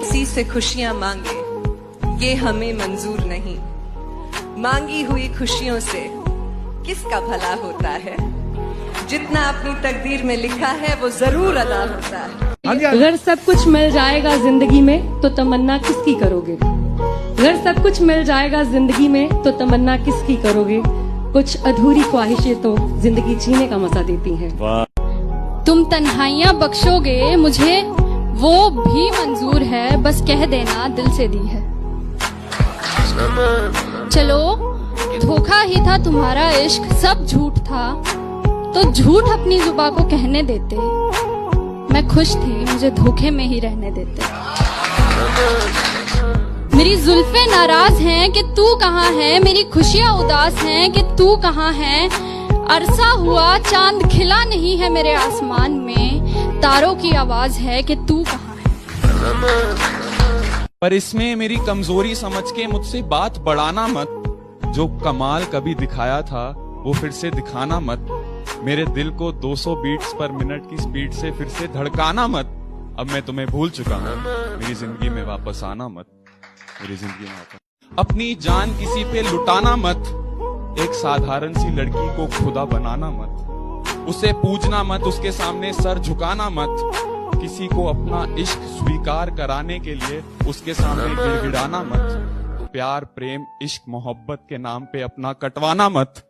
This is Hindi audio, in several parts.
किसी से खुशियां मांगे ये हमें मंजूर नहीं। मांगी हुई खुशियों से किसका भला होता है। जितना अपनी तकदीर में लिखा है वो जरूर अदा होता है। अगर सब कुछ मिल जाएगा जिंदगी में तो तमन्ना किसकी करोगे। अगर सब कुछ मिल जाएगा जिंदगी में तो तमन्ना किसकी करोगे। कुछ अधूरी ख्वाहिशें तो जिंदगी जीने का मजा देती हैं। तुम तन्हाइयां बख्शोगे मुझे वो भी मंजूर है, बस कह देना दिल से दी है। चलो धोखा ही था तुम्हारा इश्क, सब झूठ था तो झूठ अपनी जुबां को कहने देते। मैं खुश थी मुझे धोखे में ही रहने देते। मेरी जुल्फे नाराज हैं कि तू कहाँ है, मेरी खुशियाँ उदास हैं कि तू कहाँ है। अरसा हुआ चांद खिला नहीं है मेरे आसमान में, तारों की आवाज है कि तू कहाँ है। पर इसमें मेरी कमजोरी समझ के मुझसे बात बढ़ाना मत। जो कमाल कभी दिखाया था वो फिर से दिखाना मत। मेरे दिल को 200 बीट्स पर मिनट की स्पीड से फिर से धड़काना मत। अब मैं तुम्हें भूल चुका हूँ, मेरी जिंदगी में वापस आना मत। मेरी जिंदगी में वापस अपनी जान किसी पे लुटाना मत। एक साधारण सी लड़की को खुदा बनाना मत। उसे पूजना मत, उसके सामने सर झुकाना मत। किसी को अपना इश्क स्वीकार कराने के लिए उसके सामने गिड़गिड़ाना मत। प्यार प्रेम इश्क मोहब्बत के नाम पे अपना कटवाना मत।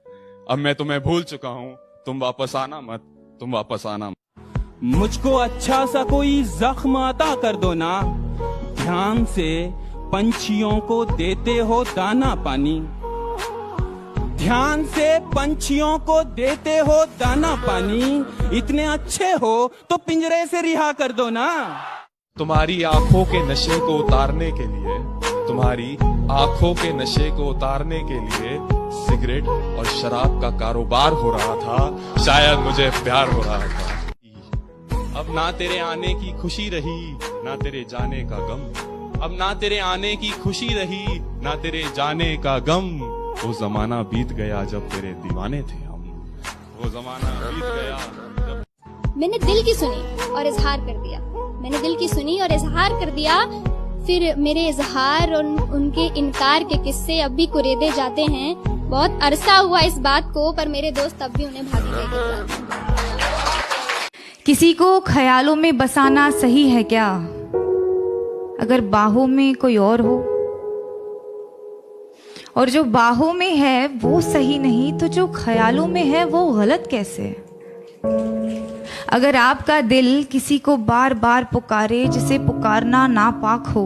अब मैं तुम्हें भूल चुका हूँ, तुम वापस आना मत, तुम वापस आना मत। मुझको अच्छा सा कोई जख्म अता कर दो ना। ध्यान से पंछियों को देते हो दाना पानी। ध्यान से पंछियों को देते हो दाना पानी। इतने अच्छे हो तो पिंजरे से रिहा कर दो ना। तुम्हारी आंखों के नशे को उतारने के लिए, तुम्हारी आंखों के नशे को उतारने के लिए सिगरेट और शराब का कारोबार हो रहा था। शायद मुझे प्यार हो रहा था। अब ना तेरे आने की खुशी रही ना तेरे जाने का गम। अब ना तेरे आने की खुशी रही ना तेरे जाने का गम। वो जमाना बीत गया जब तेरे दीवाने थे हम। वो जमाना बीत गया जब... मैंने दिल की सुनी और इजहार कर दिया। मैंने दिल की सुनी और इजहार कर दिया। फिर मेरे इजहार और उनके इनकार के किस्से अब भी कुरेदे जाते हैं। बहुत अरसा हुआ इस बात को, पर मेरे दोस्त अब भी उन्हें भागी गए। किसी को ख्यालों में बसाना सही है क्या, अगर बाहों में कोई और हो। और जो बाहों में है वो सही नहीं तो जो ख्यालों में है वो गलत कैसे। अगर आपका दिल किसी को बार बार पुकारे जिसे पुकारना नापाक हो,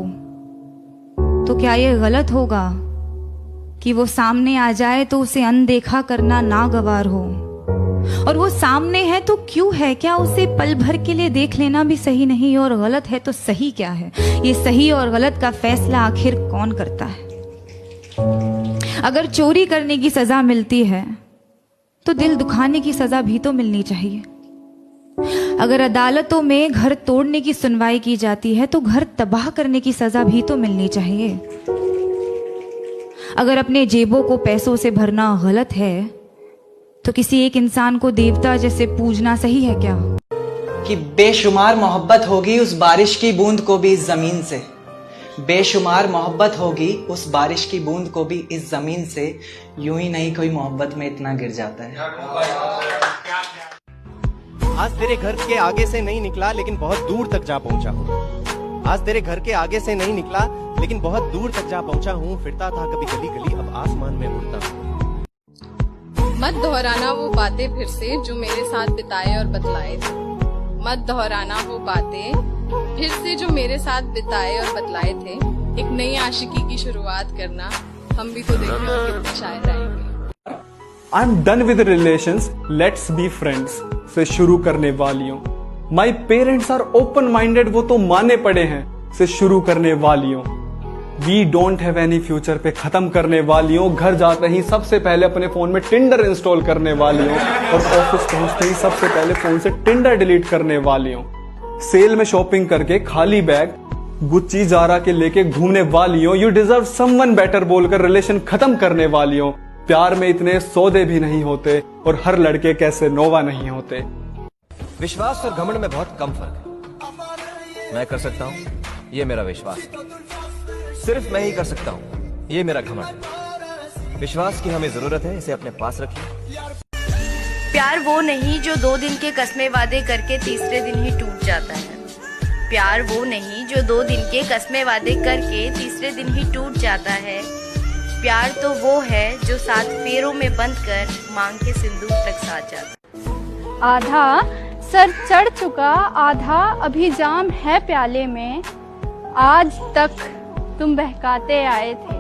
तो क्या ये गलत होगा कि वो सामने आ जाए तो उसे अनदेखा करना नागवार हो। और वो सामने है तो क्यों है, क्या उसे पल भर के लिए देख लेना भी सही नहीं। और गलत है तो सही क्या है, ये सही और गलत का फैसला आखिर कौन करता है। अगर चोरी करने की सजा मिलती है तो दिल दुखाने की सजा भी तो मिलनी चाहिए। अगर अदालतों में घर तोड़ने की सुनवाई की जाती है तो घर तबाह करने की सजा भी तो मिलनी चाहिए। अगर अपने जेबों को पैसों से भरना गलत है तो किसी एक इंसान को देवता जैसे पूजना सही है क्या। कि बेशुमार मोहब्बत होगी उस बारिश की बूंद को भी इस जमीन से। बेशुमार मोहब्बत होगी उस बारिश की बूंद को भी इस जमीन से। यूं ही नहीं कोई मोहब्बत में इतना गिर जाता है। आज तेरे घर के आगे से नहीं निकला लेकिन बहुत दूर तक जा पहुंचा हूँ। आज तेरे घर के आगे से नहीं निकला लेकिन बहुत दूर तक जा पहुंचा हूँ। फिरता था कभी गली गली अब आसमान में उड़ता हूँ। मत दोहराना वो बातें फिर से जो मेरे साथ बिताए और बतलाए थे। मत दोहराना वो बातें फिर से जो मेरे साथ बिताए और बतलाए थे। एक नई आशिकी की शुरुआत करना, हम भी तो देखें और कितने शायर आएंगे। I am done with relations, let's be friends से शुरू करने वालियों। My parents are open minded, वो तो माने पड़े हैं से शुरू करने वालियों। We don't have any future पे खत्म करने वालियों। घर जाते ही सबसे पहले अपने फोन में टिंडर इंस्टॉल करने वालियों और ऑफिस पहुंचते ही सबसे पहले फोन से टिंडर डिलीट करने वालियों। सेल में शॉपिंग करके खाली बैग गुच्ची जारा के लेके घूमने वालियों। यू डिजर्व समवन बेटर बोलकर रिलेशन खत्म करने वालियों। प्यार में इतने सौदे भी नहीं होते और हर लड़के कैसे नोवा नहीं होते। विश्वास और घमंड में बहुत कम फर्क है। मैं कर सकता हूँ, ये मेरा विश्वास है। सिर्फ मैं ही कर सकता हूँ, ये मेरा घमंड है। विश्वास की हमें जरूरत है, इसे अपने पास रखिए। प्यार वो नहीं जो 2 दिन के कस्मे वादे करके तीसरे दिन ही टूट जाता है। प्यार वो नहीं जो 2 दिन के कस्मे वादे करके तीसरे दिन ही टूट जाता है। प्यार तो वो है जो 7 फेरों में बंद कर मांग के सिंदूर तक साथ जाता। आधा सर चढ़ चुका, आधा अभी जाम है प्याले में। आज तक तुम बहकाते आए थे,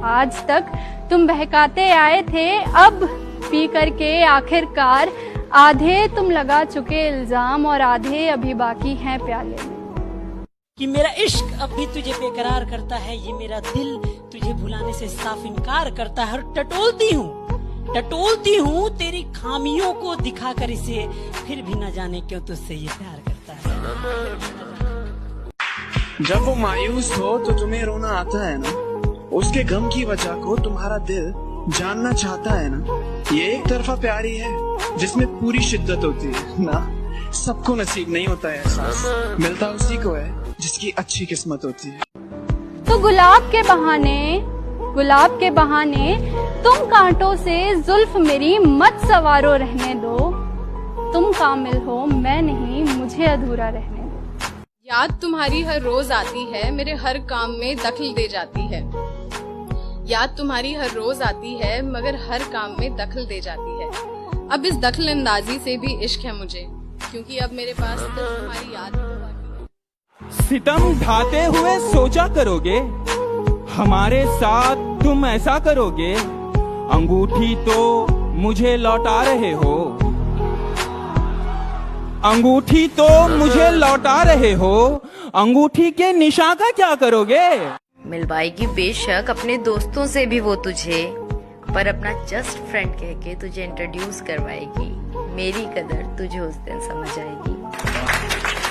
आज तक तुम बहकाते आए थे। अब पी करके आखिरकार आधे तुम लगा चुके इल्जाम और आधे अभी बाकी हैं प्याले में। कि मेरा इश्क अब भी तुझे बेकरार करता है, ये मेरा दिल तुझे भुलाने से साफ इनकार करता है। और टटोलती हूँ तेरी खामियों को दिखाकर इसे, फिर भी न जाने क्यों तुझसे ये प्यार करता है। जब वो मायूस हो तो तुम्हें रोना आता है ना, उसके गम की वजह को तुम्हारा दिल जानना चाहता है ना। ये एक तरफा प्यार ही है जिसमें पूरी शिद्दत होती है ना। सबको नसीब नहीं होता है एहसास, मिलता उसी को है जिसकी अच्छी किस्मत होती है। तो गुलाब के बहाने तुम कांटों से जुल्फ मेरी मत सवारो रहने दो। तुम कामिल हो मैं नहीं, मुझे अधूरा रहने दो। याद तुम्हारी हर रोज आती है, मेरे हर काम में दखल दे जाती है। याद तुम्हारी हर रोज आती है, मगर हर काम में दखल दे जाती है। अब इस दखल अंदाजी से भी इश्क है मुझे, क्योंकि अब मेरे पास सिर्फ तुम्हारी याद है। सितम ढाते हुए सोचा करोगे, हमारे साथ तुम ऐसा करोगे। अंगूठी तो मुझे लौटा रहे हो, अंगूठी तो मुझे लौटा रहे हो। अंगूठी के निशान का क्या करोगे? मिलवाएगी बेशक अपने दोस्तों से भी वो तुझे, पर अपना जस्ट फ्रेंड कह के तुझे इंट्रोड्यूस करवाएगी। मेरी कदर तुझे उस दिन समझ आएगी,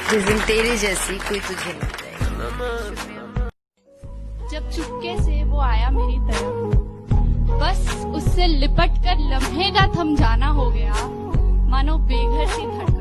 जिस दिन तेरे जैसी कोई तुझे मिल जाएगी। जब चुपके से वो आया मेरी तरफ, बस उससे लिपट कर लम्हे का थम जाना हो गया। मानो बेघर सी धड़कन